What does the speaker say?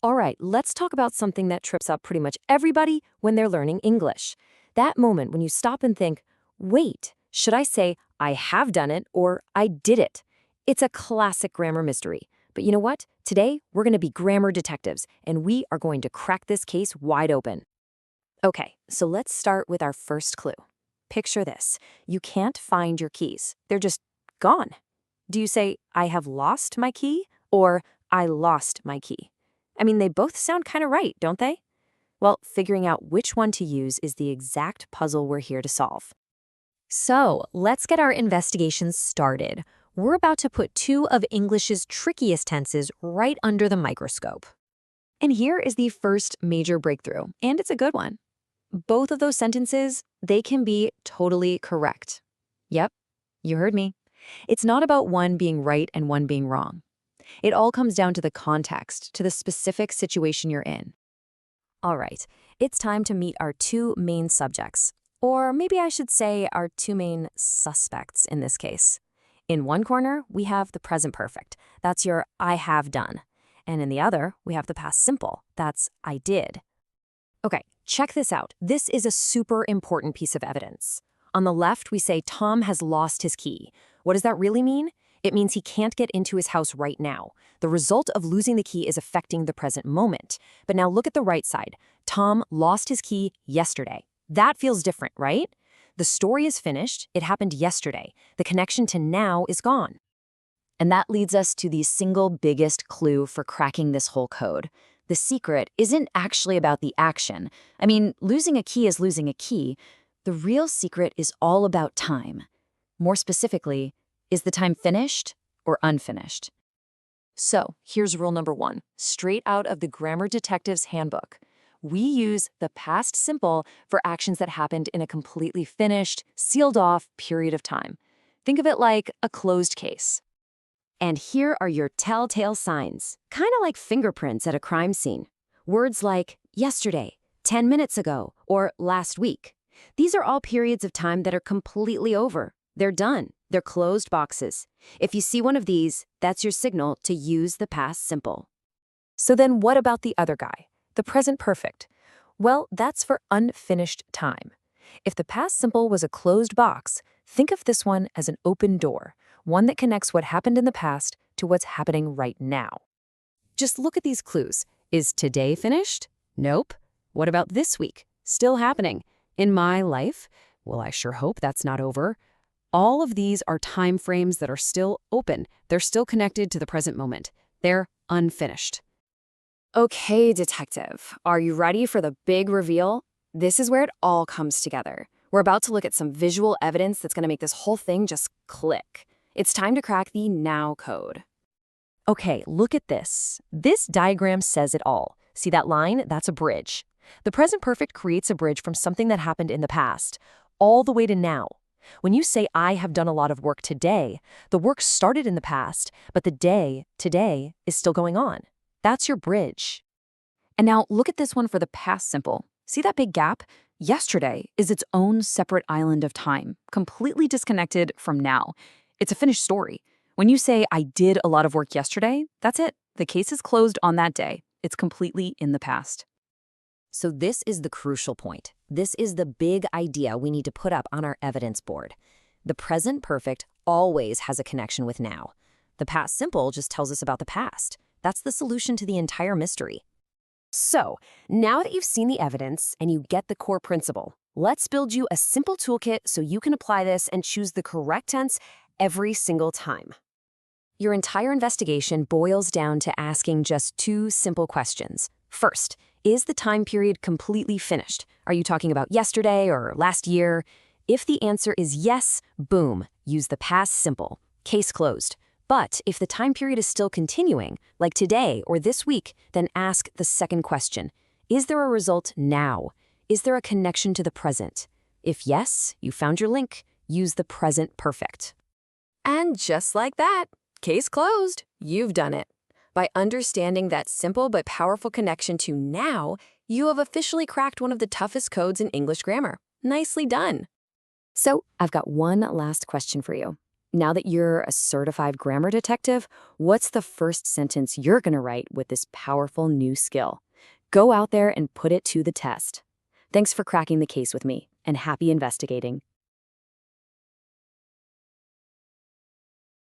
All right, let's talk about something that trips up pretty much everybody when they're learning English. That moment when you stop and think, wait, should I say I have done it or I did it? It's a classic grammar mystery. But you know what? Today, we're going to be grammar detectives, and we are going to crack this case wide open. Okay, so let's start with our first clue. Picture this. You can't find your keys. They're just gone. Do you say, I have lost my key, or I lost my key? I mean, they both sound kind of right, don't they? Well, figuring out which one to use is the exact puzzle we're here to solve. So, let's get our investigation started. We're about to put two of English's trickiest tenses right under the microscope. And here is the first major breakthrough, and it's a good one. Both of those sentences, they can be totally correct. Yep, you heard me. It's not about one being right and one being wrong. It all comes down to the context, to the specific situation you're in. All right, it's time to meet our two main subjects. Or maybe I should say our two main suspects in this case. In one corner, we have the present perfect. That's your I have done. And in the other, we have the past simple. That's I did. Okay, check this out. This is a super important piece of evidence. On the left, we say Tom has lost his key. What does that really mean? It means he can't get into his house right now. The result of losing the key is affecting the present moment. But now look at the right side. Tom lost his key yesterday. That feels different, right? The story is finished. It happened yesterday. The connection to now is gone. And that leads us to the single biggest clue for cracking this whole code. The secret isn't actually about the action. I mean, losing a key is losing a key. The real secret is all about time. More specifically, is the time finished or unfinished? So, here's rule number one, straight out of the Grammar Detective's Handbook. We use the past simple for actions that happened in a completely finished, sealed off period of time. Think of it like a closed case. And here are your telltale signs, kind of like fingerprints at a crime scene. Words like yesterday, 10 minutes ago, or last week. These are all periods of time that are completely over. They're done. They're closed boxes. If you see one of these, that's your signal to use the past simple. So then what about the other guy, the present perfect? Well, that's for unfinished time. If the past simple was a closed box, think of this one as an open door, one that connects what happened in the past to what's happening right now. Just look at these clues. Is today finished? Nope. What about this week? Still happening. In my life? Well, I sure hope that's not over. All of these are time frames that are still open. They're still connected to the present moment. They're unfinished. Okay, detective, are you ready for the big reveal? This is where it all comes together. We're about to look at some visual evidence that's going to make this whole thing just click. It's time to crack the now code. Okay, look at this. This diagram says it all. See that line? That's a bridge. The present perfect creates a bridge from something that happened in the past, all the way to now. When you say, I have done a lot of work today, the work started in the past, but the day, today, is still going on. That's your bridge. And now look at this one for the past simple. See that big gap? Yesterday is its own separate island of time, completely disconnected from now. It's a finished story. When you say, I did a lot of work yesterday, that's it. The case is closed on that day. It's completely in the past. So this is the crucial point. This is the big idea we need to put up on our evidence board. The present perfect always has a connection with now. The past simple just tells us about the past. That's the solution to the entire mystery. So, now that you've seen the evidence and you get the core principle, let's build you a simple toolkit so you can apply this and choose the correct tense every single time. Your entire investigation boils down to asking just two simple questions. First, is the time period completely finished? Are you talking about yesterday or last year? If the answer is yes, boom, use the past simple. Case closed. But if the time period is still continuing, like today or this week, then ask the second question. Is there a result now? Is there a connection to the present? If yes, you found your link. Use the present perfect. And just like that, case closed. You've done it. By understanding that simple but powerful connection to now, you have officially cracked one of the toughest codes in English grammar. Nicely done. So, I've got one last question for you. Now that you're a certified grammar detective, what's the first sentence you're going to write with this powerful new skill? Go out there and put it to the test. Thanks for cracking the case with me, and happy investigating.